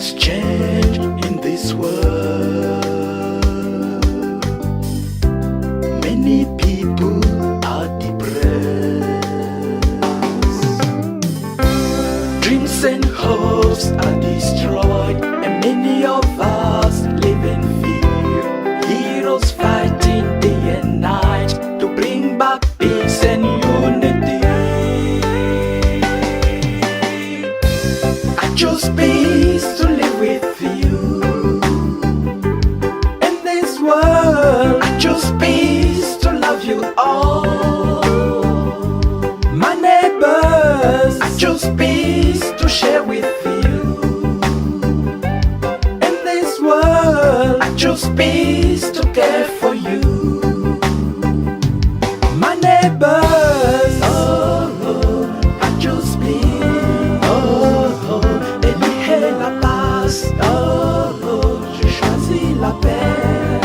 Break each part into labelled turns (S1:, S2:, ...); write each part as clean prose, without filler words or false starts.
S1: is change in this world. Many people are depressed. Dreams and hopes are destroyed, and many of us live in fear. Heroes fighting day and night to bring back peace and unity. I chose peace to live with you. In this world, I chose peace to love you all. My neighbors, I chose peace to share with you. In this world, I chose peace to care for you. My neighbors, I chose peace. Éliger la paz. Je choisis la paix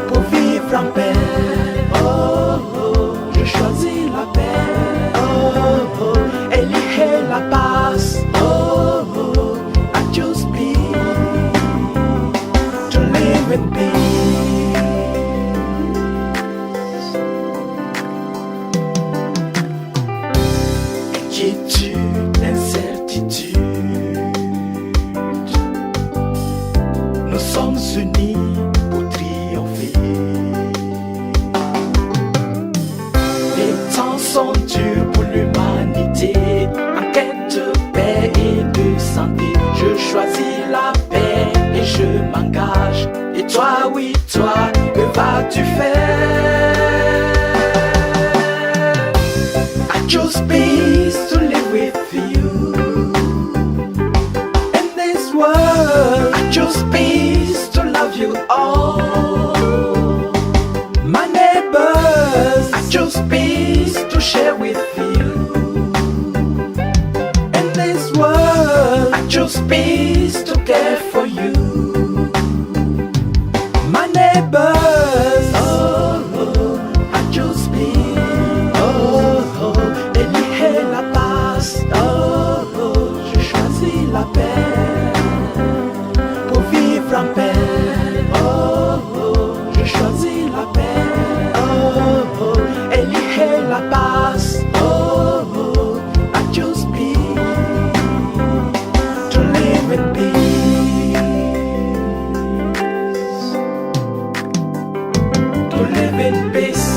S1: pour vivre en paix. Je choisis la paix. Éliger la paz. I choose peace to live in peace. Inquiétude, incertitude, nous sommes unis pour triompher. Les temps sont durs pour l'humanité, en quête de paix et de santé. Je choisis la paix et je m'engage. Et toi, oui, toi, que vas-tu faire? I chose peace to live with you. In this world, I chose peace to love you all. My neighbors, I chose peace to share with you. In this world, I chose peace to care for you. My neighbors, I chose peace. Éliger la paz. Je choisis la paix pour vivre en paix. Je choisis la paix. Éliger la paz. I choose peace to live in peace. To live in peace.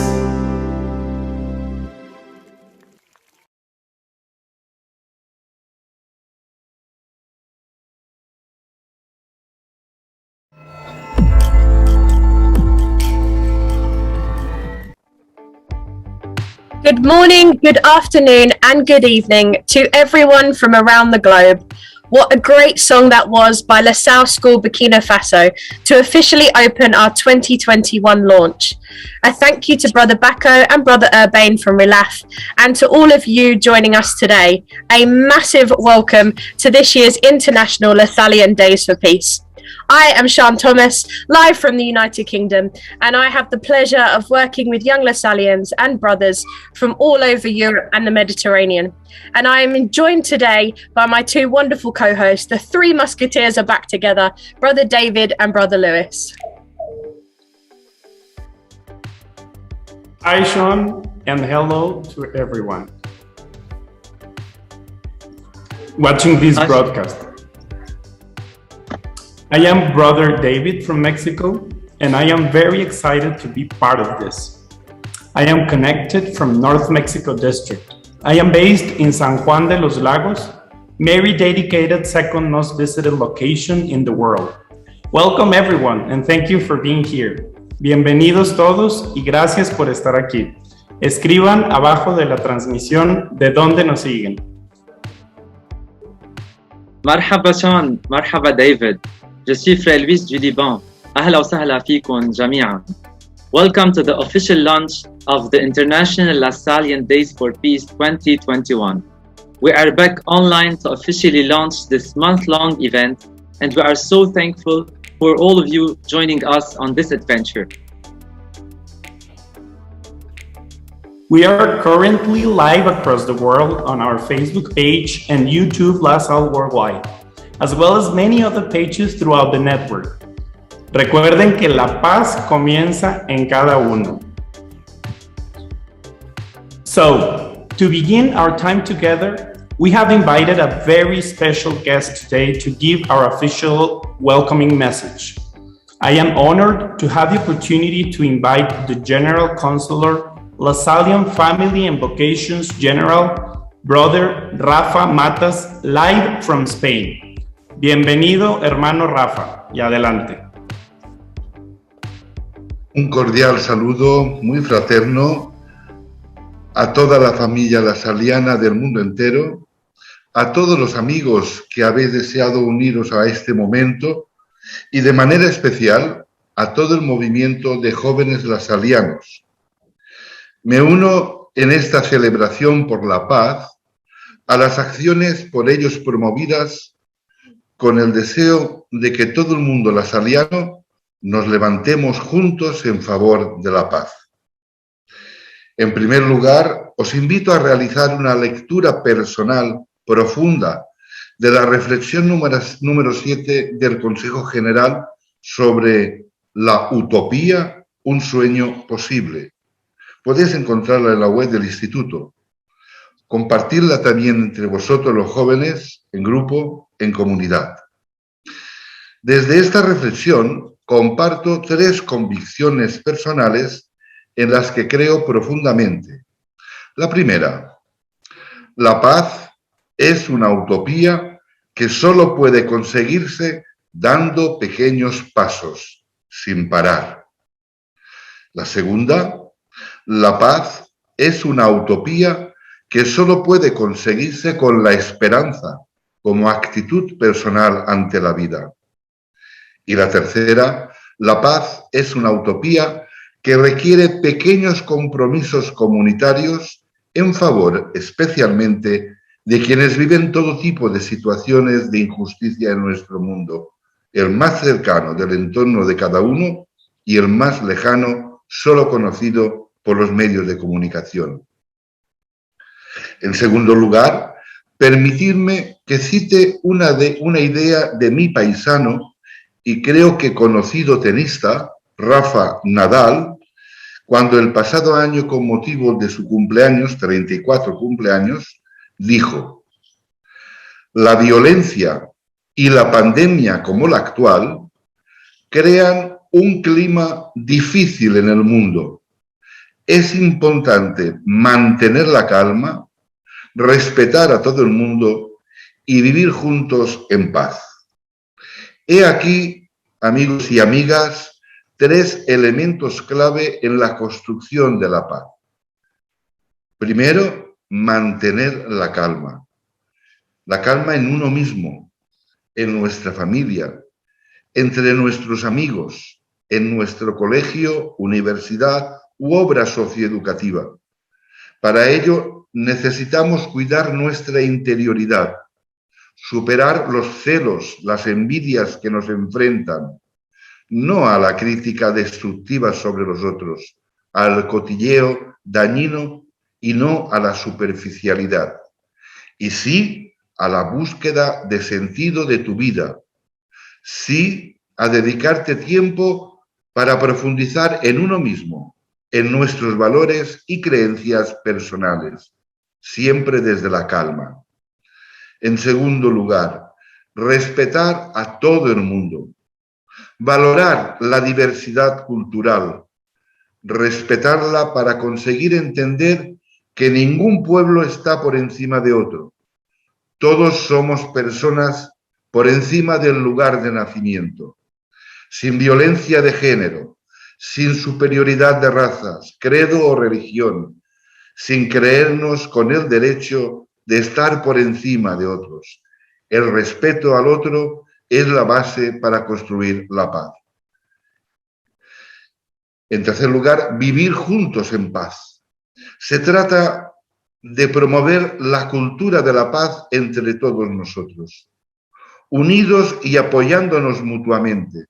S2: Good morning, good afternoon, and good evening to everyone from around the globe. What a great song that was by La Salle School, Burkina Faso, to officially open our 2021 launch. A thank you to Brother Bako and Brother Urbane from Relaf, and to all of you joining us today. A massive welcome to this year's International Lasallian Days for Peace. I am Sian Thomas, live from the United Kingdom, and I have the pleasure of working with young Lasallians and brothers from all over Europe and the Mediterranean. And I am joined today by my two wonderful co-hosts. The three musketeers are back together, Brother David and Brother Lewis.
S3: Hi, Sean, and hello to everyone watching this broadcast. I am Brother David from Mexico, and I am very excited to be part of this. I am connected from North Mexico District. I am based in San Juan de los Lagos, Mary dedicated second most visited location in the world. Welcome everyone, and thank you for being here. Bienvenidos todos y gracias por estar aquí. Escriban abajo de la transmisión de dónde nos siguen.
S4: مرحبا شان، مرحبا ديفيد. Je suis Frère Luis du Liban. أهلا وسهلا فيكم جميعا. Welcome to the official launch of the International Lasallian Days for Peace 2021. We are back online to officially launch this month-long event, and we are so thankful for all of you joining us on this adventure.
S3: We are currently live across the world on our Facebook page and YouTube La Salle Worldwide. as well as many other pages throughout the network. Recuerden que la paz comienza en cada uno. So, to begin our time together, we have invited a very special guest today to give our official welcoming message. I am honored to have the opportunity to invite the General Consular, Lasallian Family and Vocations General, Brother Rafa Matas, live from Spain. Bienvenido, hermano Rafa, y adelante.
S5: Un cordial saludo muy fraterno a toda la familia lasalliana del mundo entero, a todos los amigos que habéis deseado uniros a este momento y de manera especial a todo el movimiento de jóvenes lasallianos. Me uno en esta celebración por la paz a las acciones por ellos promovidas con el deseo de que todo el mundo lasalliano nos levantemos juntos en favor de la paz. En primer lugar, os invito a realizar una lectura personal profunda de la reflexión número 7 del Consejo General sobre la utopía, un sueño posible. Podéis encontrarla en la web del Instituto. Compartirla también entre vosotros los jóvenes, en grupo, en comunidad. Desde esta reflexión comparto 3 convicciones personales en las que creo profundamente. La primera, la paz es una utopía que solo puede conseguirse dando pequeños pasos, sin parar. La segunda, la paz es una utopía que solo puede conseguirse con la esperanza como actitud personal ante la vida. Y la tercera, la paz es una utopía que requiere pequeños compromisos comunitarios en favor especialmente de quienes viven todo tipo de situaciones de injusticia en nuestro mundo, el más cercano del entorno de cada uno y el más lejano solo conocido por los medios de comunicación. En segundo lugar, permitidme que cite una idea de mi paisano y creo que conocido tenista, Rafa Nadal, cuando el pasado año, con motivo de su cumpleaños, 34 cumpleaños, dijo: la violencia y la pandemia como la actual crean un clima difícil en el mundo. Es importante mantener la calma, respetar a todo el mundo y vivir juntos en paz. He aquí, amigos y amigas, 3 elementos clave en la construcción de la paz. Primero, mantener la calma. La calma en uno mismo, en nuestra familia, entre nuestros amigos, en nuestro colegio, universidad u obra socioeducativa. Para ello necesitamos cuidar nuestra interioridad, superar los celos, las envidias que nos enfrentan, no a la crítica destructiva sobre los otros, al cotilleo dañino y no a la superficialidad, y sí a la búsqueda de sentido de tu vida, sí a dedicarte tiempo para profundizar en uno mismo, en nuestros valores y creencias personales, siempre desde la calma. En segundo lugar, respetar a todo el mundo, valorar la diversidad cultural, respetarla para conseguir entender que ningún pueblo está por encima de otro. Todos somos personas por encima del lugar de nacimiento, sin violencia de género, sin superioridad de razas, credo o religión, sin creernos con el derecho de estar por encima de otros. El respeto al otro es la base para construir la paz. En tercer lugar, vivir juntos en paz. Se trata de promover la cultura de la paz entre todos nosotros, unidos y apoyándonos mutuamente.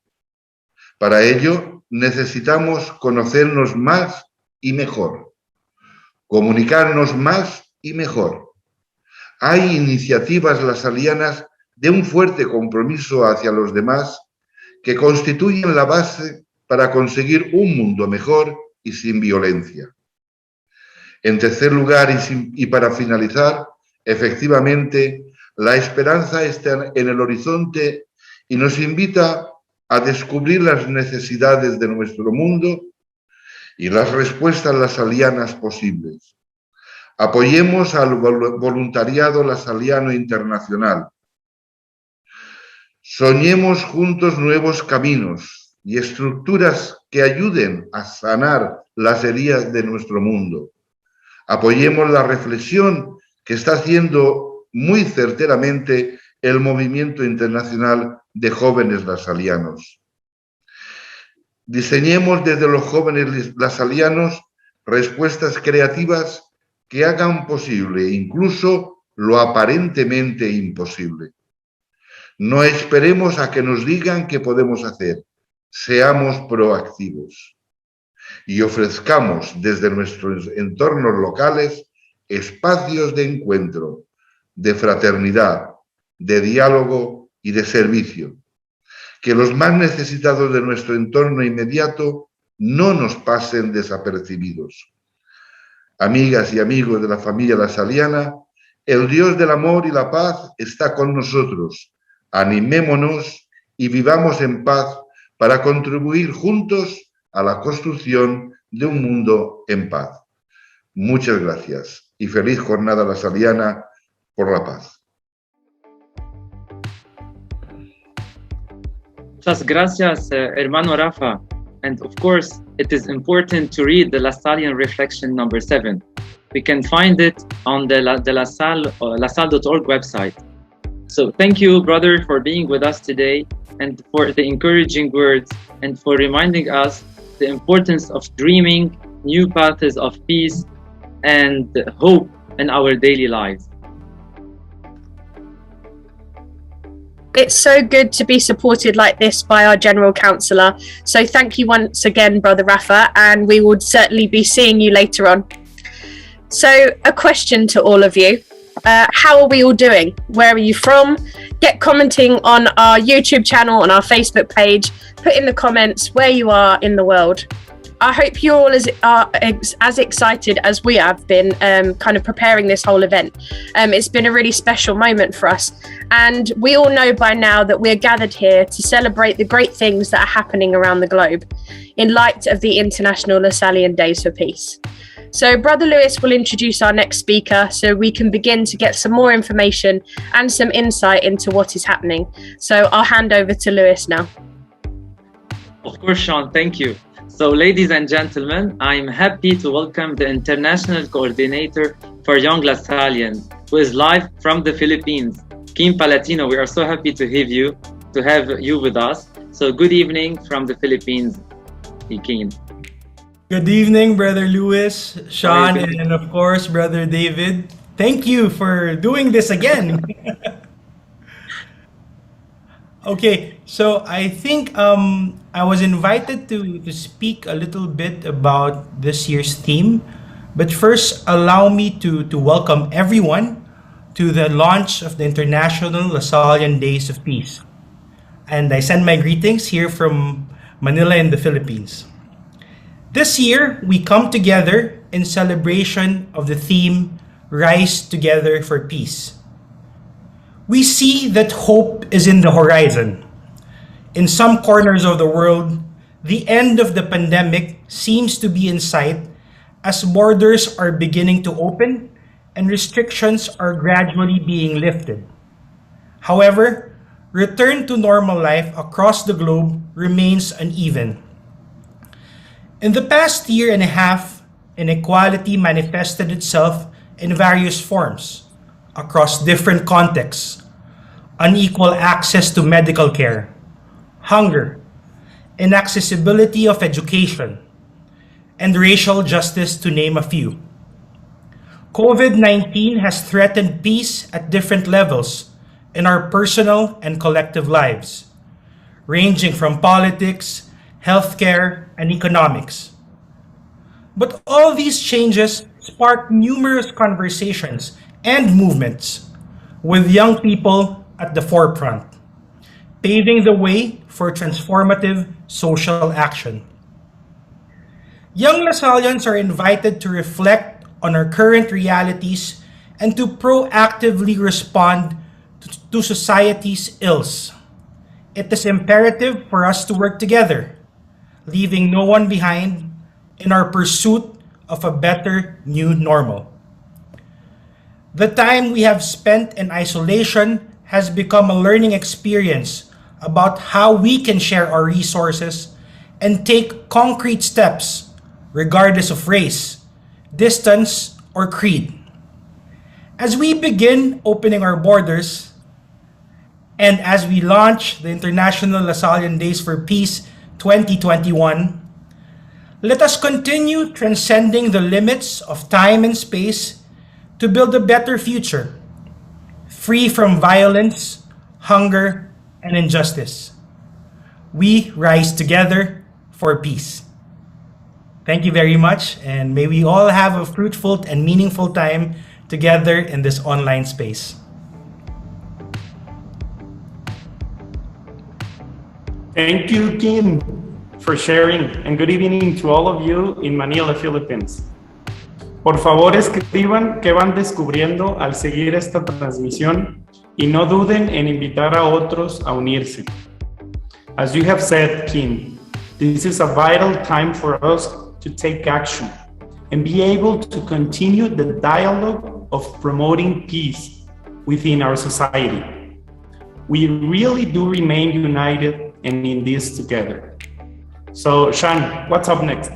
S5: Para ello necesitamos conocernos más y mejor, comunicarnos más y mejor. Hay iniciativas lasallianas de un fuerte compromiso hacia los demás que constituyen la base para conseguir un mundo mejor y sin violencia. En tercer lugar, y para finalizar, efectivamente, la esperanza está en el horizonte y nos invita a descubrir las necesidades de nuestro mundo y las respuestas lasallianas posibles. Apoyemos al voluntariado lasalliano internacional. Soñemos juntos nuevos caminos y estructuras que ayuden a sanar las heridas de nuestro mundo. Apoyemos la reflexión que está haciendo muy certeramente el movimiento internacional de jóvenes lasallianos. Diseñemos desde los jóvenes lasallianos respuestas creativas que hagan posible incluso lo aparentemente imposible. No esperemos a que nos digan qué podemos hacer. Seamos proactivos y ofrezcamos desde nuestros entornos locales espacios de encuentro, de fraternidad, de diálogo y de servicio. Que los más necesitados de nuestro entorno inmediato no nos pasen desapercibidos. Amigas y amigos de la familia lasalliana, el Dios del amor y la paz está con nosotros. Animémonos y vivamos en paz para contribuir juntos a la construcción de un mundo en paz. Muchas gracias y feliz Jornada Lasalliana por la Paz.
S4: Muchas gracias, hermano Rafa. And of course, it is important to read the Lasallian Reflection number 7. We can find it on the lasalle.org website. So thank you, brother, for being with us today and for the encouraging words and for reminding us the importance of dreaming new paths of peace and hope in our daily lives.
S2: It's so good to be supported like this by our General Counsellor. So thank you once again, Brother Rafa, and we will certainly be seeing you later on. So a question to all of you. How are we all doing? Where are you from? Get commenting on our YouTube channel, on our Facebook page. Put in the comments where you are in the world. I hope you're all as excited as we have been kind of preparing this whole event. It's been a really special moment for us. And we all know by now that we're gathered here to celebrate the great things that are happening around the globe in light of the International Lasallian Days for Peace. So Brother Lewis will introduce our next speaker so we can begin to get some more information and some insight into what is happening. So I'll hand over to Lewis now.
S4: Of course, Sean, thank you. So, ladies and gentlemen, I'm happy to welcome the International Coordinator for Young Lasallians, who is live from the Philippines. Kim Palatino, we are so happy to have you with us. So, good evening from the Philippines, Kim.
S6: Good evening, Brother Lewis, Sean, and of course, Brother David. Thank you for doing this again. Okay, so I think I was invited to speak a little bit about this year's theme, but first allow me to welcome everyone to the launch of the International Lasallian Days of Peace. And I send my greetings here from Manila in the Philippines. This year, we come together in celebration of the theme, Rise Together for Peace. We see that hope is in the horizon. In some corners of the world, the end of the pandemic seems to be in sight as borders are beginning to open and restrictions are gradually being lifted. However, return to normal life across the globe remains uneven. In the past year and a half, inequality manifested itself in various forms across different contexts: unequal access to medical care, hunger, inaccessibility of education, and racial justice, to name a few. COVID-19 has threatened peace at different levels in our personal and collective lives, ranging from politics, healthcare, and economics. But all these changes sparked numerous conversations and movements, with young people at the forefront, paving the way for transformative social action. Young Lasallians are invited to reflect on our current realities and to proactively respond to society's ills. It is imperative for us to work together, leaving no one behind in our pursuit of a better new normal. The time we have spent in isolation has become a learning experience about how we can share our resources and take concrete steps regardless of race, distance, or creed. As we begin opening our borders, and as we launch the International Lasallian Days for Peace 2021, let us continue transcending the limits of time and space to build a better future, free from violence, hunger, and injustice. We rise together for peace. Thank you very much, and may we all have a fruitful and meaningful time together in this online space.
S3: Thank you, Kim, for sharing, and good evening to all of you in Manila, Philippines. Por favor, escriban qué van descubriendo al seguir esta transmisión y no duden en invitar a otros a unirse. As you have said, Kim, this is a vital time for us to take action and be able to continue the dialogue of promoting peace within our society. We really do remain united and in this together. So, Shan, what's up next?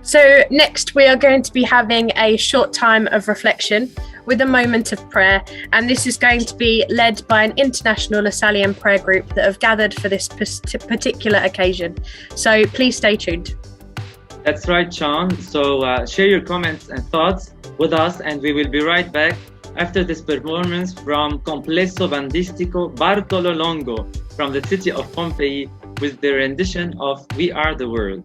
S2: So next we are going to be having a short time of reflection with a moment of prayer, and this is going to be led by an international Lasallian prayer group that have gathered for this particular occasion. So please stay tuned.
S4: That's right, Sean. So share your comments and thoughts with us, and we will be right back after this performance from Complesso Bandistico Bartolo Longo from the city of Pompeii with their rendition of We Are the World.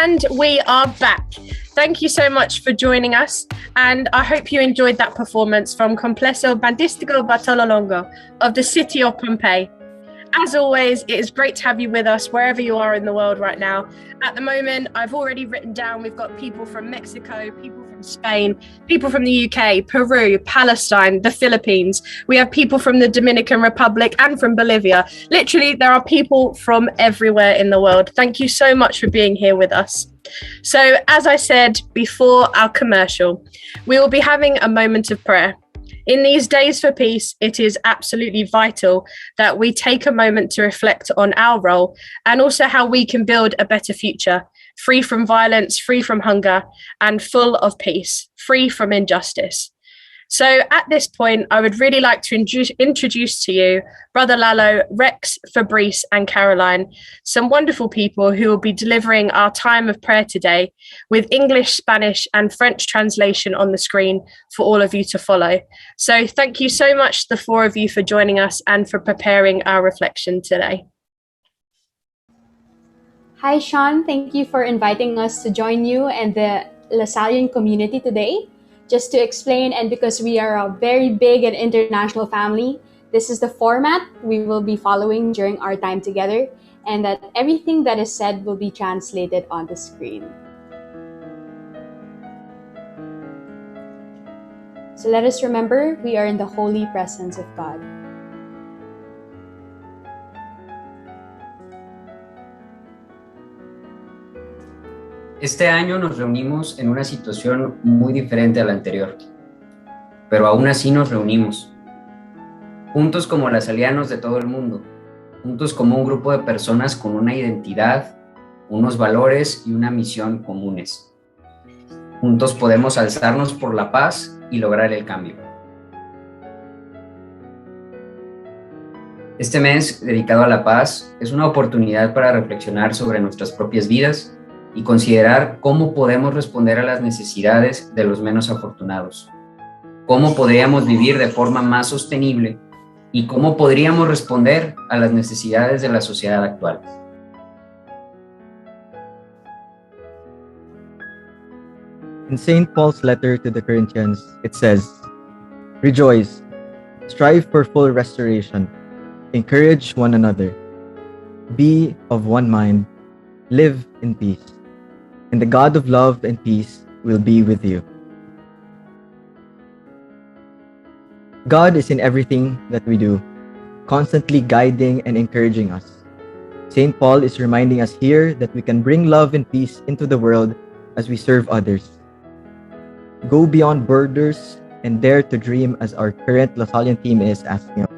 S2: And we are back. Thank you so much for joining us. And I hope you enjoyed that performance from Complesso Bandistico Bartololongo of the city of Pompeii. As always, it is great to have you with us wherever you are in the world right now. At the moment, I've already written down, we've got people from Mexico, people from Spain, people from the UK, Peru, Palestine, the Philippines. We have people from the Dominican Republic and from Bolivia. Literally, there are people from everywhere in the world. Thank you so much for being here with us. So, as I said before our commercial, we will be having a moment of prayer. In these days for peace, it is absolutely vital that we take a moment to reflect on our role and also how we can build a better future, free from violence, free from hunger, and full of peace, free from injustice. So at this point, I would really like to introduce to you Brother Lalo, Rex, Fabrice, and Caroline, some wonderful people who will be delivering our time of prayer today with English, Spanish, and French translation on the screen for all of you to follow. So thank you so much, the four of you, for joining us and for preparing our reflection today.
S7: Hi, Sean. Thank you for inviting us to join you and the Lasallian community today. Just to explain, and because we are a very big and international family, this is the format we will be following during our time together, and that everything that is said will be translated on the screen. So let us remember, we are in the holy presence of God.
S8: Este año nos reunimos en una situación muy diferente a la anterior, pero aún así nos reunimos, juntos como lasallianos de todo el mundo, juntos como un grupo de personas con una identidad, unos valores y una misión comunes. Juntos podemos alzarnos por la paz y lograr el cambio. Este mes dedicado a la paz es una oportunidad para reflexionar sobre nuestras propias vidas y considerar cómo podemos responder a las necesidades de los menos afortunados, cómo podríamos vivir de forma más sostenible y cómo podríamos responder a las necesidades de la sociedad actual.
S9: In St. Paul's letter to the Corinthians, it says, "Rejoice, strive for full restoration, encourage one another, be of one mind, live in peace. And the God of love and peace will be with you." God is in everything that we do, constantly guiding and encouraging us. St. Paul is reminding us here that we can bring love and peace into the world as we serve others. Go beyond borders and dare to dream, as our current Lasallian team is asking us.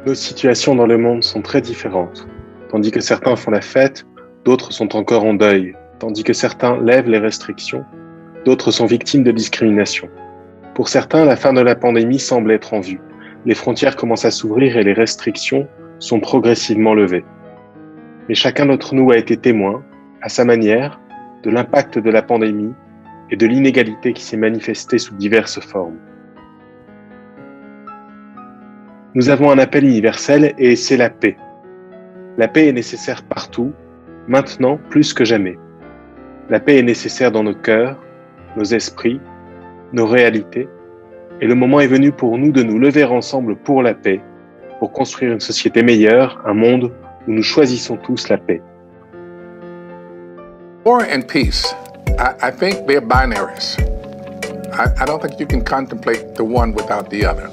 S10: Nos situations dans le monde sont très différentes. Tandis que certains font la fête, d'autres sont encore en deuil. Tandis que certains lèvent les restrictions, d'autres sont victimes de discrimination. Pour certains, la fin de la pandémie semble être en vue. Les frontières commencent à s'ouvrir et les restrictions sont progressivement levées. Mais chacun d'entre nous a été témoin, à sa manière, de l'impact de la pandémie et de l'inégalité qui s'est manifestée sous diverses formes. Nous avons un appel universel et c'est la paix. La paix est nécessaire partout, maintenant plus que jamais. La paix est nécessaire dans nos cœurs, nos esprits, nos réalités, et le moment est venu pour nous de nous lever ensemble pour la paix, pour construire une société meilleure, un monde où nous choisissons tous la paix.
S11: War and peace, I think they're binaries. I don't think you can contemplate the one without the other.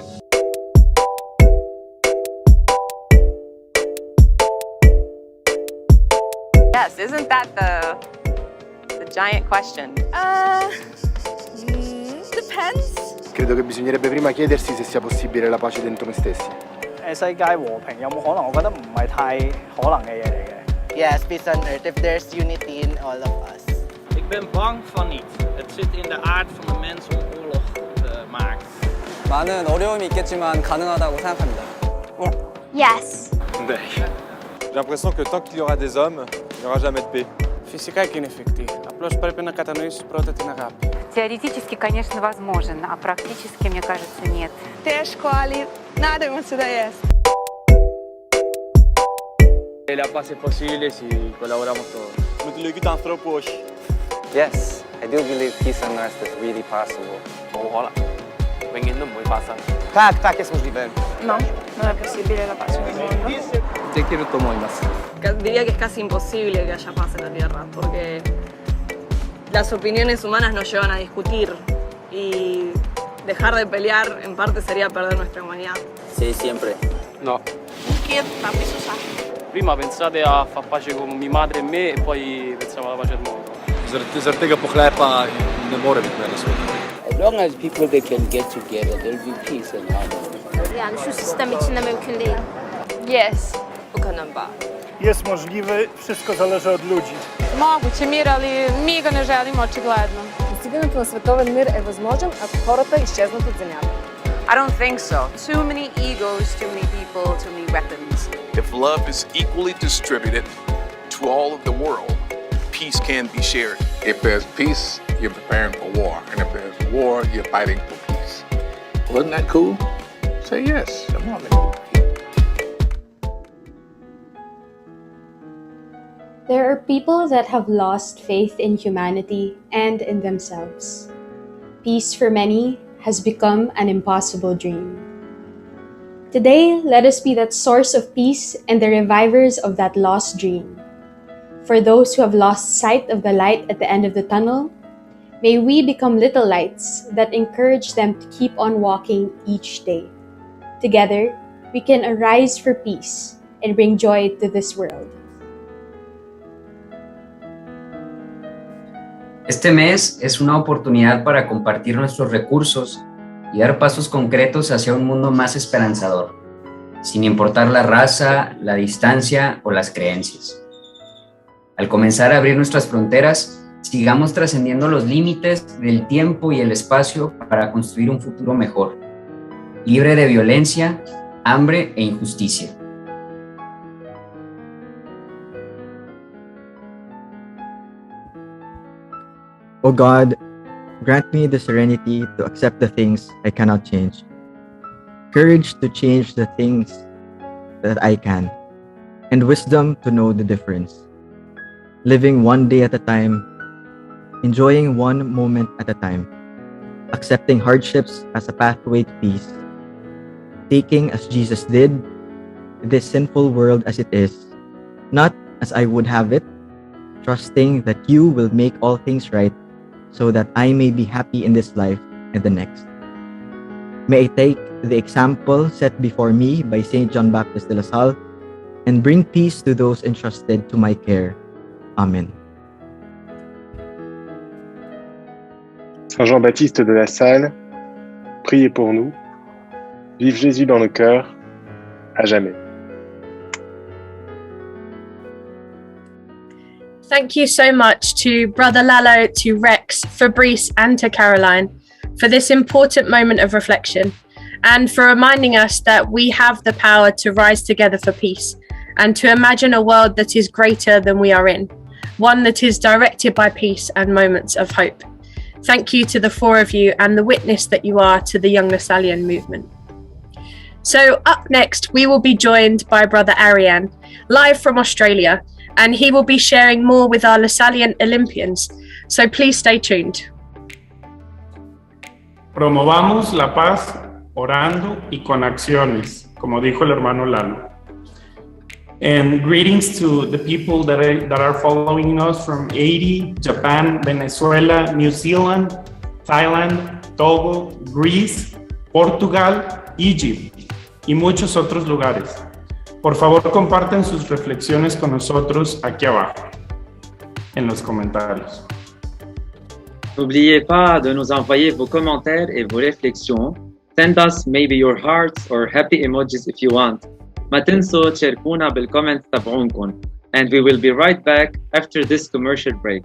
S12: Yes, isn't that the giant question?
S13: Depends.
S14: Credo che bisognerebbe prima chiedersi se sia possibile la pace dentro noi stessi.
S15: 世界和平有冇可能？我覺得唔係太可能嘅嘢嚟嘅。
S16: Yes, peace on earth if there's unity in all of us.
S17: Ik ben bang van niet. Het zit in de aard van de mens om oorlog te maken.
S18: 많은 어려움이 있겠지만 가능하다고 생각합니다.
S13: Yes.
S19: 네. J'ai l'impression que tant qu'il y aura des hommes, il n'y aura jamais de paix.
S20: Физικά και είναι εφικτή. Απλώς πρέπει να κατανοήσεις πρώτα την αγάπη.
S21: Теоретически, конечно, возможен, а практически, мне кажется, нет.
S13: Тяжко, але надеемся, да есть.
S18: La paz es posible si colaboramos todos.
S20: Yes, I do believe peace on earth is really possible.
S14: Tak, jest możliwe.
S12: No, no es posible la paz en el mundo.
S1: Diría que es casi imposible que haya paz en la Tierra, porque las opiniones humanas nos llevan a discutir y dejar de pelear en parte sería perder nuestra humanidad.
S18: Sì, sempre.
S20: No.
S12: Perché tapi susah?
S20: Prima pensate a far pace con mia madre e me e poi pensiamo alla pace del mondo.
S18: As long as people they can get together, there'll be peace and harmony.
S13: Yani şu sistem içinde mümkün değil.
S12: Yes. Ukanamba.
S15: Jest możliwy, wszystko zależy od ludzi.
S12: Moguće mir, ali mi ga ne želimo očigledno.
S22: Постигането на световен мир е възможен, ако хората изчезнат от земята.
S12: I don't think so. Too many egos, too many people, too many weapons.
S23: If love is equally distributed to all of the world, peace can be shared.
S11: If there's peace, you're preparing for war. And if there's war, you're fighting for peace. Wasn't that cool? Say yes. I'm not cool.
S7: There are people that have lost faith in humanity and in themselves. Peace for many has become an impossible dream. Today, let us be that source of peace and the revivers of that lost dream. For those who have lost sight of the light at the end of the tunnel, may we become little lights that encourage them to keep on walking each day. Together, we can arise for peace and bring joy to this world.
S8: Este mes es una oportunidad para compartir nuestros recursos y dar pasos concretos hacia un mundo más esperanzador, sin importar la raza, la distancia o las creencias. Al comenzar a abrir nuestras fronteras, sigamos trascendiendo los límites del tiempo y el espacio para construir un futuro mejor, libre de violencia, hambre e injusticia.
S9: O God, grant me the serenity to accept the things I cannot change, courage to change the things that I can, and wisdom to know the difference. Living one day at a time, enjoying one moment at a time, accepting hardships as a pathway to peace, taking as Jesus did this sinful world as it is, not as I would have it, trusting that you will make all things right so that I may be happy in this life and the next. May I take the example set before me by Saint John Baptist de La Salle and bring peace to those entrusted to my care. Amen.
S10: Saint Jean-Baptiste de La Salle, priez pour nous. Vive Jésus dans nos cœurs, à jamais.
S2: Thank you so much to Brother Lalo, to Rex, Fabrice and to Caroline for this important moment of reflection and for reminding us that we have the power to rise together for peace and to imagine a world that is greater than we are in, one that is directed by peace and moments of hope. Thank you to the four of you and the witness that you are to the Young Lasallian movement. So up next, we will be joined by Brother Ariane, live from Australia, and he will be sharing more with our Lasallian Olympians. So please stay tuned.
S3: Promovamos la paz orando y con acciones, como dijo el hermano Lalo. And greetings to the people that are following us from Haiti, Japan, Venezuela, New Zealand, Thailand, Togo, Greece, Portugal, Egypt y muchos otros lugares. Por favor, compartan sus reflexiones con nosotros aquí abajo, en los comentarios.
S4: N'oubliez pas de nous envoyer vos commentaires et vos réflexions. Send us maybe your hearts or happy emojis if you want. ما تنسوا تشاركونا بالكومنتس تبعونكم. And we will be right back after this commercial break.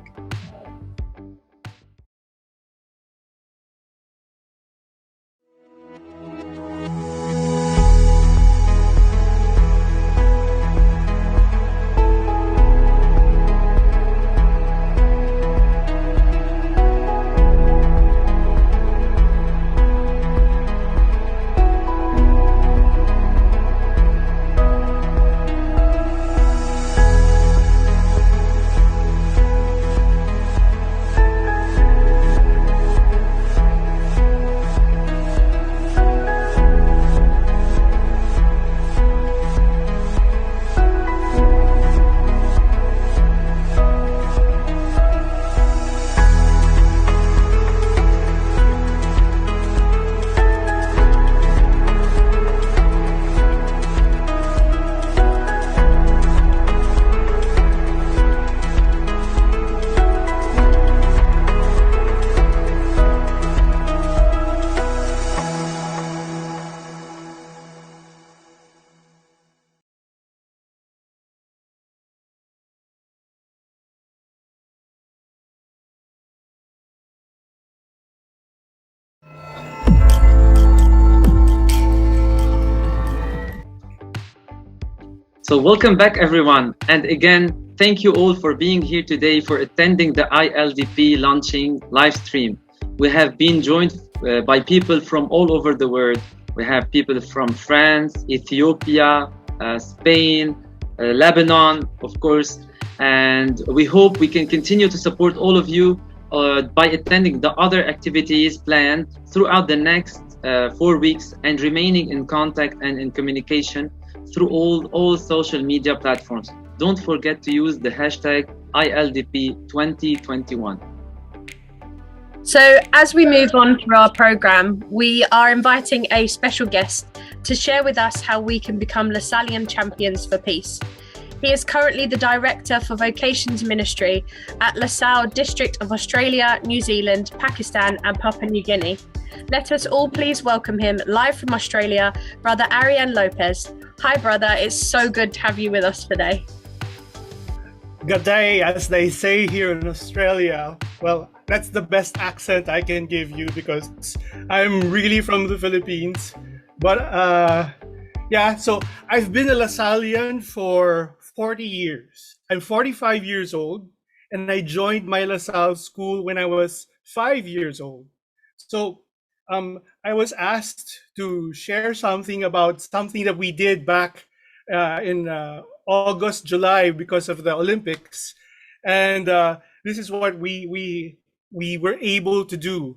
S4: So welcome back, everyone. And again, thank you all for being here today for attending the ILDP launching live stream. We have been joined by people from all over the world. We have people from France, Ethiopia, Spain, Lebanon, of course. And we hope we can continue to support all of you by attending the other activities planned throughout the next 4 weeks and remaining in contact and in communication through all social media platforms. Don't forget to use the hashtag ILDP2021.
S2: So as we move on through our programme, we are inviting a special guest to share with us how we can become Lasallian champions for peace. He is currently the Director for Vocations Ministry at LaSalle District of Australia, New Zealand, Pakistan and Papua New Guinea. Let us all please welcome him live from Australia, Brother Ariane Lopez. Hi brother, it's so good to have you with us today.
S5: Good day, as they say here in Australia. Well, that's the best accent I can give you because I'm really from the Philippines. But yeah, so I've been a Lasallian for 40 years. I'm 45 years old and I joined my LaSalle school when I was 5 years old. So I was asked to share something about something that we did back in August, July because of the Olympics. And this is what we were able to do.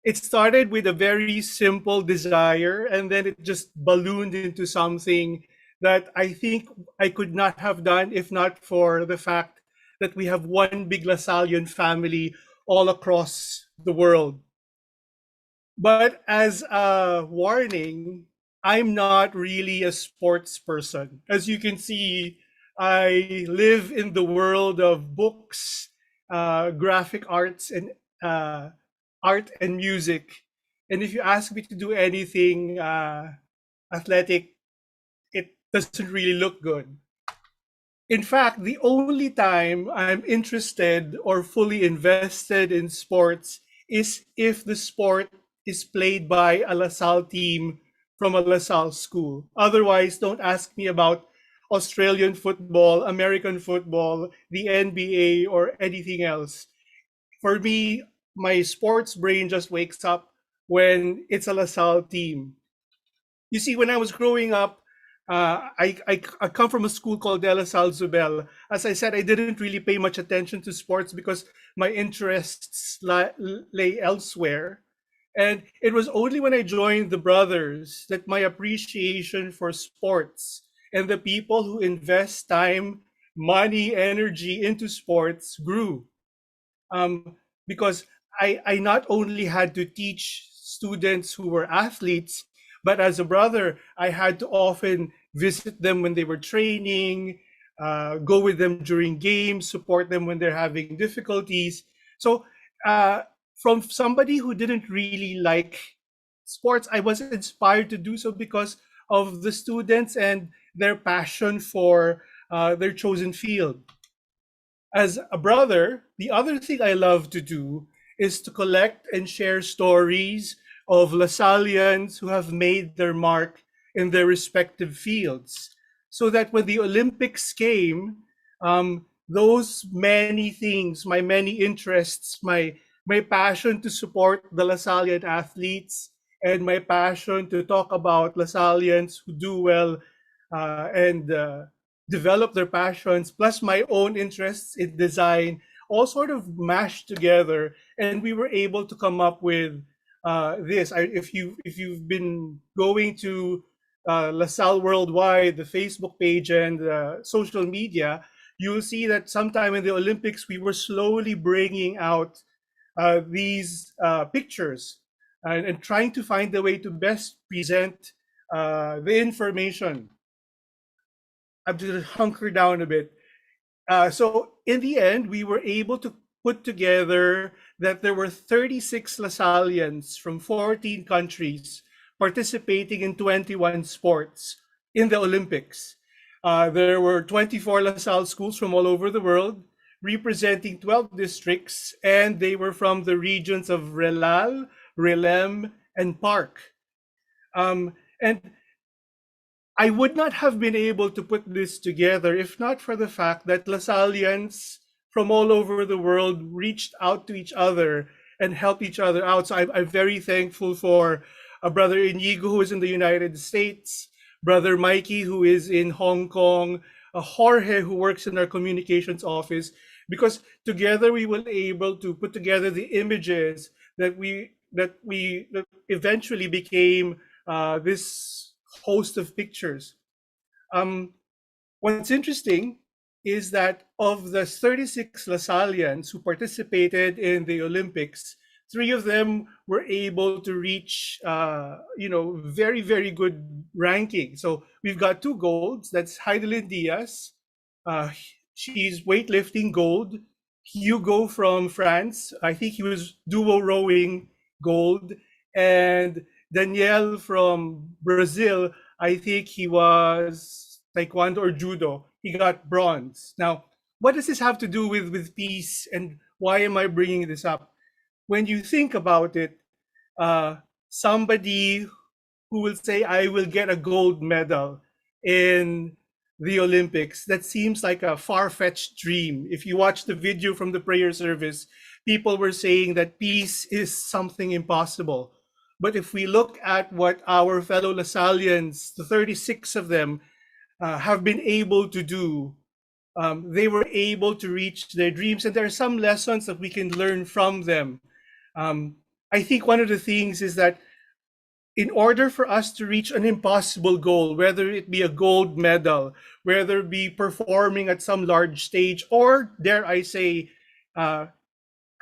S5: It started with a very simple desire and then it just ballooned into something that I think I could not have done if not for the fact that we have one big Lasallian family all across the world. But as a warning, I'm not really a sports person. As you can see, I live in the world of books, graphic arts, and art and music. And if you ask me to do anything athletic, it doesn't really look good. In fact, the only time I'm interested or fully invested in sports is if the sport is played by a LaSalle team from a LaSalle school. Otherwise, don't ask me about Australian football, American football, the NBA, or anything else. For me, my sports brain just wakes up when it's a LaSalle team. You see, when I was growing up, I come from a school called De La Salle Zubel. As I said, I didn't really pay much attention to sports because my interests lay elsewhere. And it was only when I joined the brothers that my appreciation for sports and the people who invest time, money, energy into sports grew. Because I not only had to teach students who were athletes, but as a brother, I had to often visit them when they were training, go with them during games, support them when they're having difficulties. So from somebody who didn't really like sports, I was inspired to do so because of the students and their passion for their chosen field. As a brother, the other thing I love to do is to collect and share stories of Lasallians who have made their mark in their respective fields, so that when the Olympics came, those many things, my many interests, my passion to support the Lasallian athletes, and my passion to talk about Lasallians who do well and develop their passions, plus my own interests in design, all sort of mashed together, and we were able to come up with this. If you've been going to LaSalle Worldwide, the Facebook page and social media, you'll see that sometime in the Olympics we were slowly bringing out these pictures and trying to find a way to best present the information. I'm just hunker down a bit. So in the end, we were able to put together that there were 36 Lasallians from 14 countries participating in 21 sports in the Olympics. There were 24 LaSalle schools from all over the world, representing 12 districts, and they were from the regions of Relal, Relem, and Park. And I would not have been able to put this together if not for the fact that Lasallians from all over the world reached out to each other and helped each other out. So I'm very thankful for Brother Inigo, who is in the United States, Brother Mikey, who is in Hong Kong, Jorge, who works in our communications office, because together we were able to put together the images that eventually became this host of pictures. What's interesting is that of the 36 Lasallians who participated in the Olympics, 3 of them were able to reach, very, very good ranking. So we've got 2 golds. That's Heidelin Diaz. She's weightlifting gold. Hugo from France, I think he was duo rowing gold. And Daniel from Brazil, I think he was taekwondo or judo. He got bronze. Now, what does this have to do with peace, and why am I bringing this up? When you think about it, somebody who will say, I will get a gold medal in the Olympics, that seems like a far-fetched dream. If you watch the video from the prayer service, people were saying that peace is something impossible. But if we look at what our fellow Lasallians, the 36 of them, have been able to do, they were able to reach their dreams, and there are some lessons that we can learn from them. I think one of the things is that in order for us to reach an impossible goal, whether it be a gold medal, whether it be performing at some large stage, or dare I say,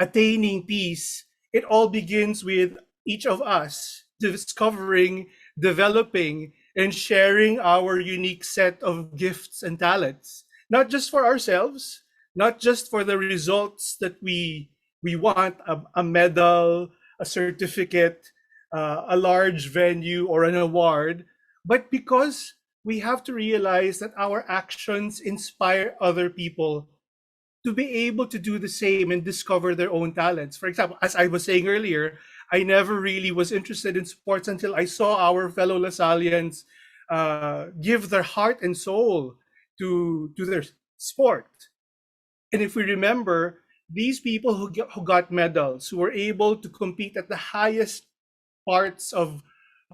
S5: attaining peace, it all begins with each of us discovering, developing, and sharing our unique set of gifts and talents, not just for ourselves, not just for the results that we want, a medal, a certificate, a large venue, or an award, but because we have to realize that our actions inspire other people to be able to do the same and discover their own talents. For example, as I was saying earlier, I never really was interested in sports until I saw our fellow Lasallians give their heart and soul to their sport. And if we remember, these people who got medals, who were able to compete at the highest parts of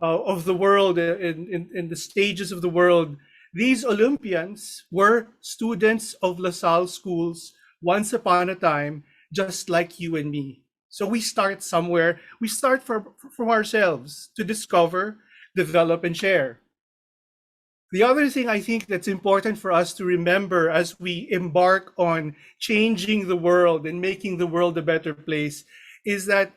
S5: the world, in the stages of the world, these Olympians were students of LaSalle schools once upon a time, just like you and me. So we start somewhere. We start from ourselves to discover, develop, and share. The other thing I think that's important for us to remember as we embark on changing the world and making the world a better place is that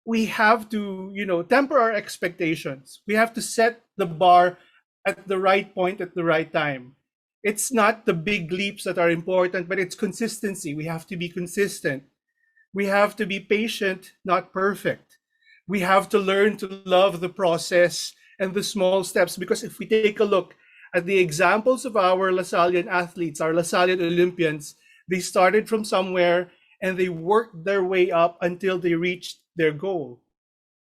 S5: we have to, temper our expectations. We have to set the bar at the right point at the right time. It's not the big leaps that are important, but it's consistency. We have to be consistent. We have to be patient, not perfect. We have to learn to love the process and the small steps, because if we take a look at the examples of our Lasallian athletes, our Lasallian Olympians, they started from somewhere and they worked their way up until they reached their goal.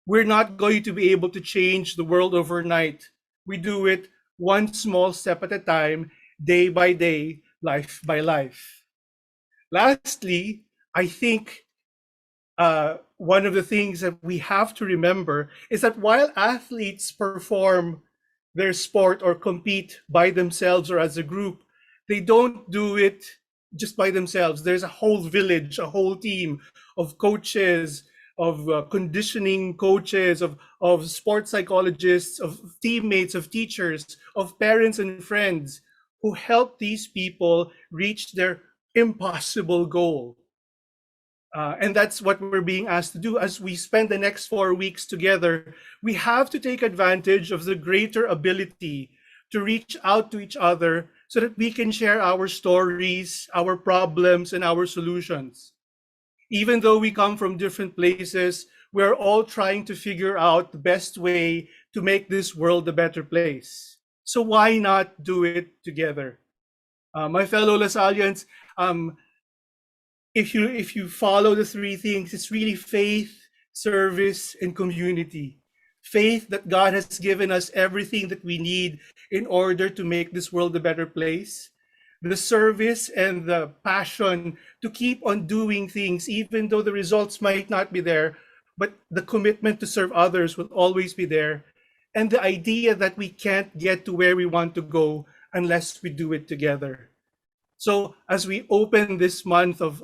S5: We're not going to be able to change the world overnight. We do it one small step at a time, day by day, life by life. Lastly, I think one of the things that we have to remember is that while athletes perform their sport or compete by themselves or as a group, they don't do it just by themselves. There's a whole village, a whole team of coaches, of conditioning coaches, of sports psychologists, of teammates, of teachers, of parents and friends who help these people reach their impossible goal. And that's what we're being asked to do. As we spend the next 4 weeks together, we have to take advantage of the greater ability to reach out to each other so that we can share our stories, our problems, and our solutions. Even though we come from different places, we're all trying to figure out the best way to make this world a better place. So why not do it together? My fellow Lasallians, if you follow the 3 things, it's really faith, service, and community. faith that God has given us everything that we need in order to make this world a better place, the service and the passion to keep on doing things even though the results might not be there, but the commitment to serve others will always be there, and the idea that we can't get to where we want to go unless we do it together. So as we open this month of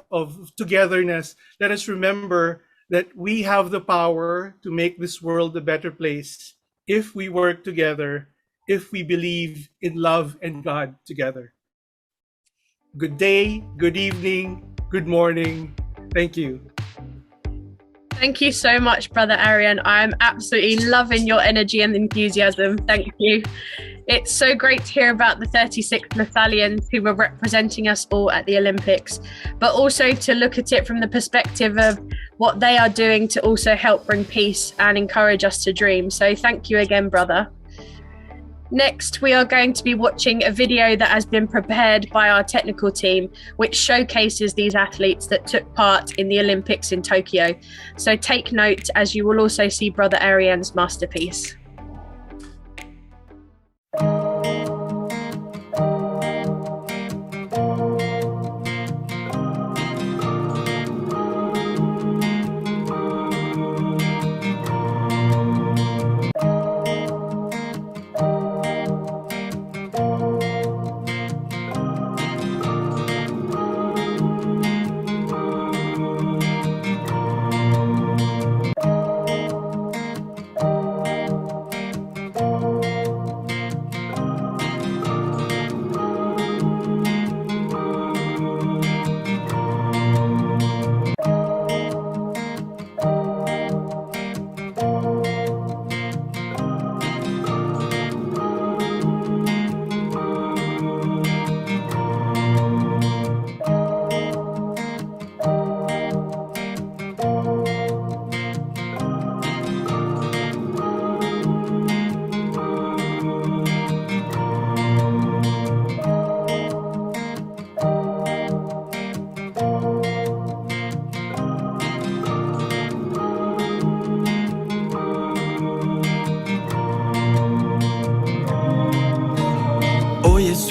S5: togetherness, let us remember that we have the power to make this world a better place if we work together, if we believe in love and God together. Good day, good evening, good morning. Thank you.
S2: Thank you so much, Brother Arian. I'm absolutely loving your energy and enthusiasm. Thank you. It's so great to hear about the 36 Lasallians who were representing us all at the Olympics, but also to look at it from the perspective of what they are doing to also help bring peace and encourage us to dream. So thank you again, brother. Next, we are going to be watching a video that has been prepared by our technical team, which showcases these athletes that took part in the Olympics in Tokyo. So take note, as you will also see Brother Arian's masterpiece.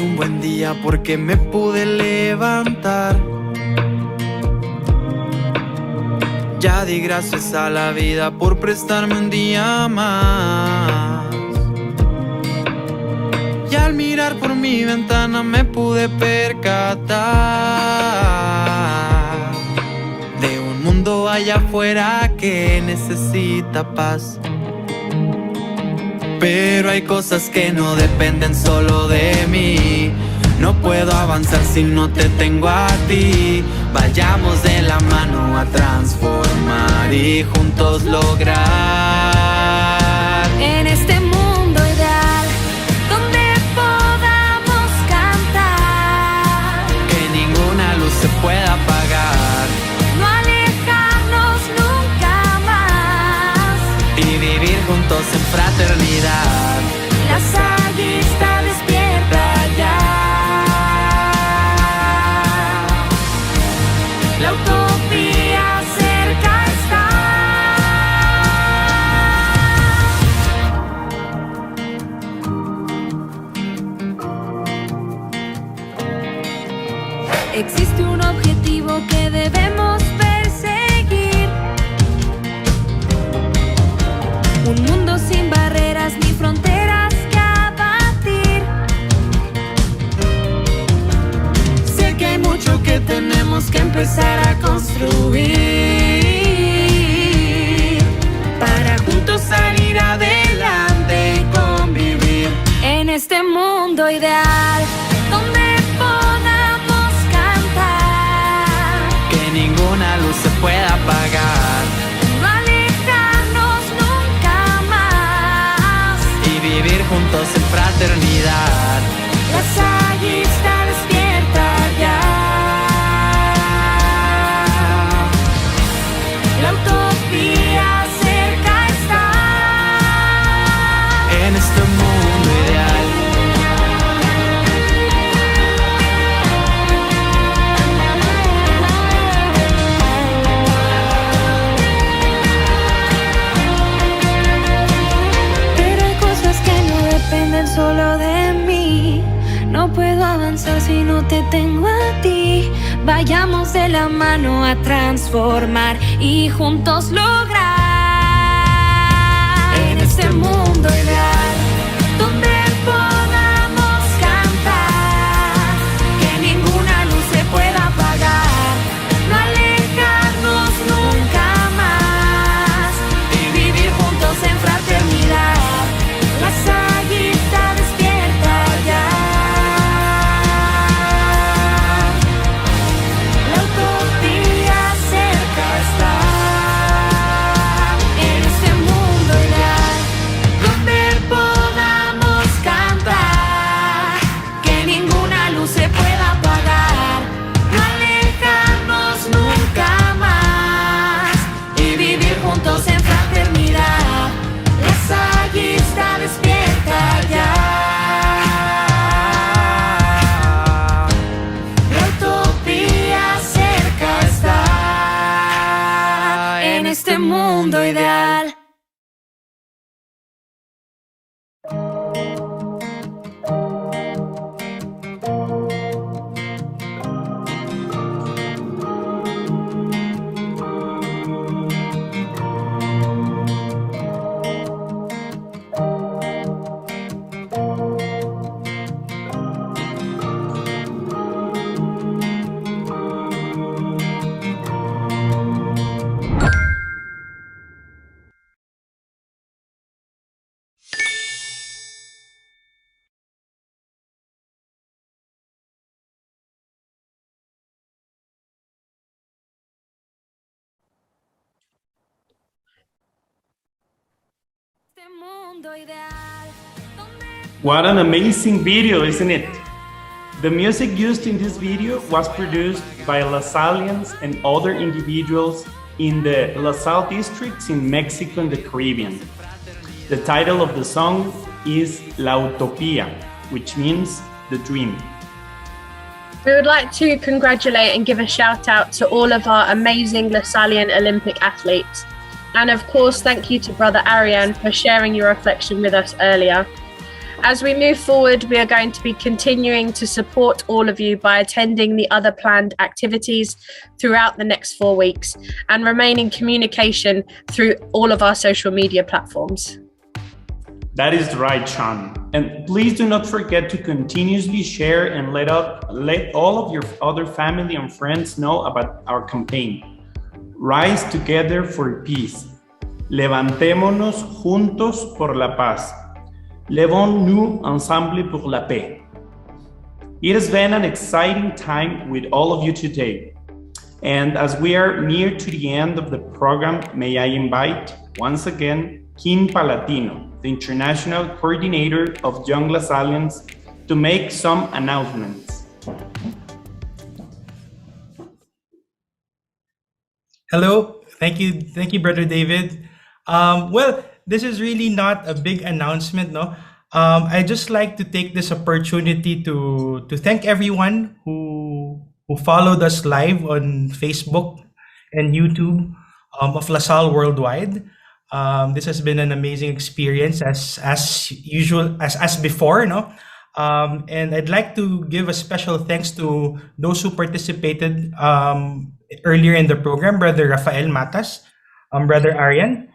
S6: Un buen día porque me pude levantar. Ya di gracias a la vida por prestarme un día más. Y al mirar por mi ventana me pude percatar de un mundo allá afuera que necesita paz. Pero hay cosas que no dependen solo de mí. No puedo avanzar si no te tengo a ti. Vayamos de la mano a transformar y juntos lograr.
S16: En este mundo ideal, donde podamos cantar,
S6: que ninguna luz se pueda apagar.
S16: No alejarnos nunca más.
S6: Y vivir juntos en fraternidad.
S16: Lasallista despierta ya. La utopía cerca está. Existe un objetivo que debemos perseguir. Un mundo sin barreras ni fronteras que abatir.
S6: Sé que hay mucho que tenemos que empezar a construir para juntos salir adelante y convivir.
S16: En este mundo ideal, donde podamos cantar,
S6: que ninguna luz se pueda apagar.
S16: No alejarnos nunca más.
S6: Y vivir juntos en fraternidad.
S16: Lasallista despierta ya. La utopía cerca está.
S6: En este mundo ideal.
S16: avanzar si no te tengo a ti. Vayamos de la mano a transformar y juntos lograr en este mundo ideal donde podamos cantar, que ninguna luz se pueda apagar, no alejarnos nunca más y vivir juntos en fraternidad. La Salle está despierta ya. La utopía cerca está. En este mundo ideal donde podamos cantar, que ninguna luz se pueda apagar, no alejarnos nunca más y vivir juntos en fraternidad. La Salle está despierta ya. La utopía cerca está. En este mundo ideal. Este mundo ideal donde
S3: What an amazing video, isn't it? The music used in this video was produced by Lasallians and other individuals in the La Salle districts in Mexico and the Caribbean. The title of the song is La Utopía, which means the dream.
S2: We would like to congratulate and give a shout out to all of our amazing Lasallian Olympic athletes. And of course, thank you to Brother Ariane for sharing your reflection with us earlier. As we move forward, we are going to be continuing to support all of you by attending the other planned activities throughout the next 4 weeks and remain in communication through all of our social media platforms.
S3: That is right, Sean. And please do not forget to continuously share and let all of your other family and friends know about our campaign. Rise together for peace. Levantémonos juntos por la paz. Levons-nous ensemble pour la paix. It has been an exciting time with all of you today. And as we are near to the end of the program, may I invite once again Kim Palatino, the International Coordinator of Young Lasallians, to make some announcements.
S17: Hello, thank you, Brother David. Well, this is really not a big announcement, no. I just like to take this opportunity to thank everyone who followed us live on Facebook and YouTube of LaSalle Worldwide. This has been an amazing experience as usual as before, no. And I'd like to give a special thanks to those who participated earlier in the program, Brother Rafael Matas, Brother Arian,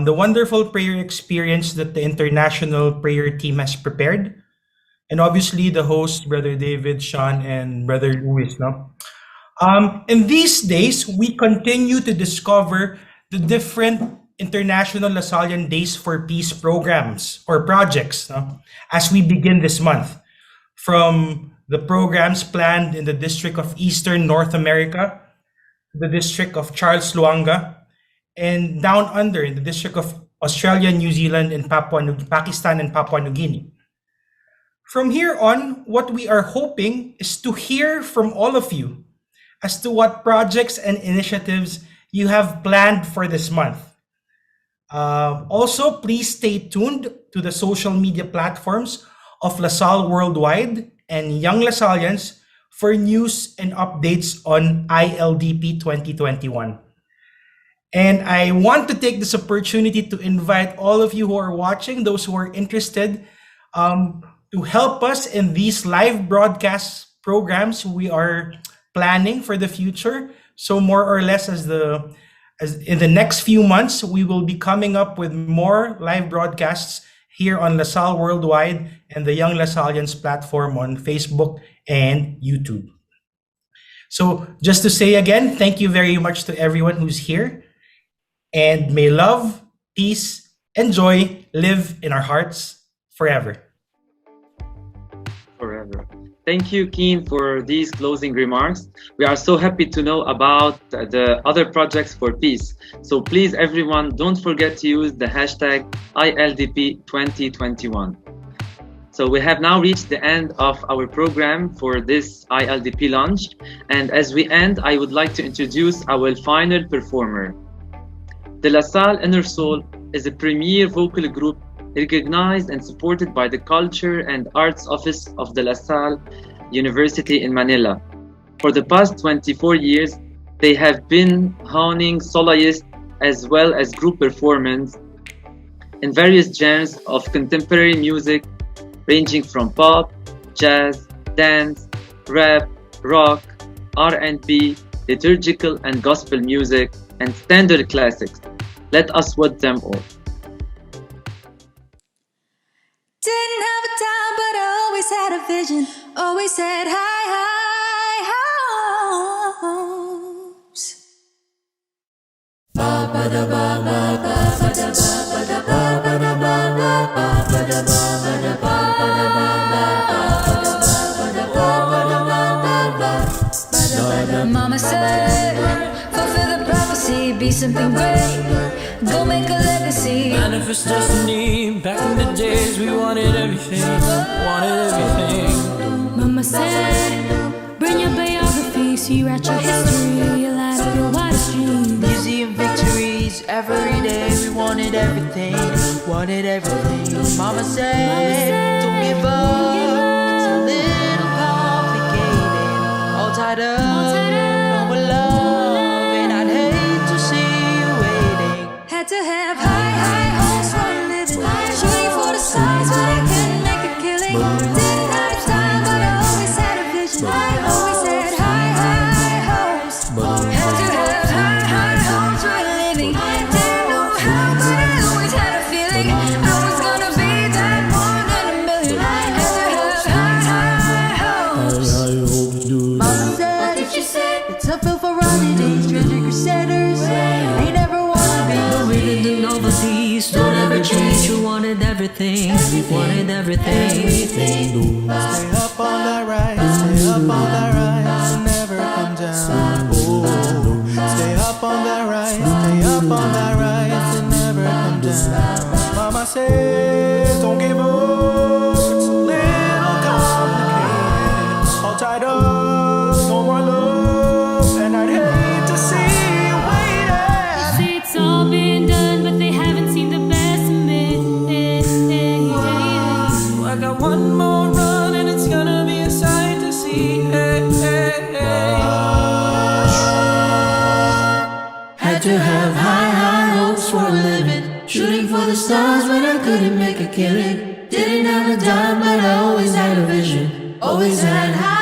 S17: the wonderful prayer experience that the international prayer team has prepared, and obviously the hosts, Brother David, Sean, and Brother Luis. No? In these days, we continue to discover the different International Lasallian Days for Peace programs or projects, no? As we begin this month. From the programs planned in the District of Eastern North America, the District of Charles Luanga, and down under in the District of Australia, New Zealand, and Pakistan and Papua New Guinea. From here on, what we are hoping is to hear from all of you as to what projects and initiatives you have planned for this month. Also, please stay tuned to the social media platforms of LaSalle Worldwide and Young Lasallians for news and updates on ILDP 2021. And I want to take this opportunity to invite all of you who are watching, those who are interested, to help us in these live broadcast programs we are planning for the future. So more or less as in the next few months, we will be coming up with more live broadcasts here on LaSalle Worldwide and the Young Lasallians platform on Facebook and YouTube. So just to say again, thank you very much to everyone who's here, and may love, peace, and joy live in our hearts forever.
S4: Forever. Thank you, Keen, for these closing remarks. We are so happy to know about the other projects for peace. So please, everyone, don't forget to use the hashtag ILDP 2021. So we have now reached the end of our program for this ILDP launch. And as we end, I would like to introduce our final performer. The LaSalle Inner Soul is a premier vocal group recognized and supported by the Culture and Arts Office of the LaSalle University in Manila. For the past 24 years, they have been honing soloists as well as group performance in various genres of contemporary music, ranging from pop, jazz, dance, rap, rock, R&B, liturgical and gospel music, and standard classics. Let us watch them all.
S16: Didn't have a time, but I always had a vision. Always had high hopes. Mama said, fulfill the prophecy, be something great. Go make a legacy.
S14: Manifest destiny. Back in the days, we wanted everything.
S16: Mama said, bring your biography, so you write your history. You light up your wildest dreams.
S14: Museum victories. Every day, we wanted everything. Mama said, don't give up. It's a little complicated. All tied up, no more love, and I'd hate to see you waiting.
S16: Had to have high hopes for a living. Shooting for the stars, but I couldn't make a killing. Didn't have time, but I always had a vision. I always had high hopes. Had to have high hopes for a living. Didn't know how, but I always had a feeling I was gonna be that more than a million. Had to have high hopes. Mama said, what did you say? It's a field for running days, treasure crusaders. They never wanna be.
S14: The novelties don't ever change. You wanted everything. Wanted everything. Stay up on that ride. Stay up on that ride. And never come down. Oh, stay up on that ride. Stay up on that ride. And never come down. Mama said, don't give up. It's a little complicated. All tied up, no more love, and I'd hate to see you waiting.
S16: See, it's all been done, but they haven't seen the best of me.
S14: I got one more run and it's gonna be a sight to see. Had to have high hopes for a living. Shooting for the stars when I couldn't make a killing. Didn't have a dime, but I always had a vision. Always had high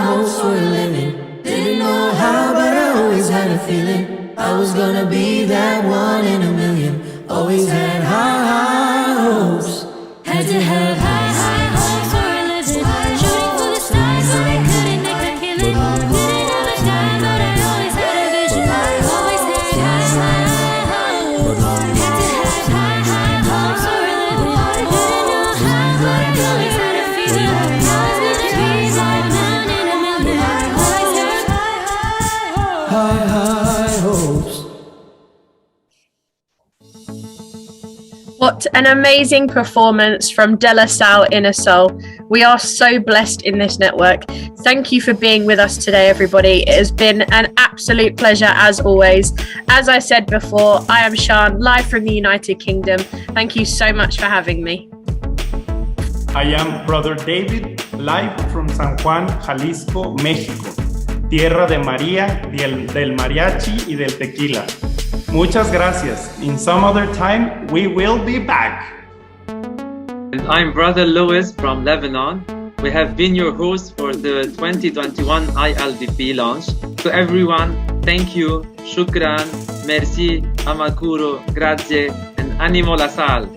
S14: hopes for a living. Didn't know how, but I always had a feeling I was gonna be that one in a million. Always had high hopes.
S16: Had to have high hopes for a living. Shooting for the stars, but I couldn't make a killing. Didn't have a dime, but I always had a vision. Always had high hopes. Had to have high hopes for a living. Didn't know how, but I always had a feeling I was gonna be that one in a million. Always had
S14: high hopes.
S2: What an amazing performance from De La Salle Inner Soul. We are so blessed in this network. Thank you for being with us today, everybody. It has been an absolute pleasure as always. As I said before, I am Shan, live from the United Kingdom. Thank you so much for having me.
S3: I am Brother David, live from San Juan, Jalisco, México, tierra de María, del mariachi y del tequila. Muchas gracias. In some other time, we will be back.
S4: And I'm Brother Louis from Lebanon. We have been your hosts for the 2021 ILDP launch. To everyone, thank you, shukran, merci, amakuro, grazie, and animo la salle.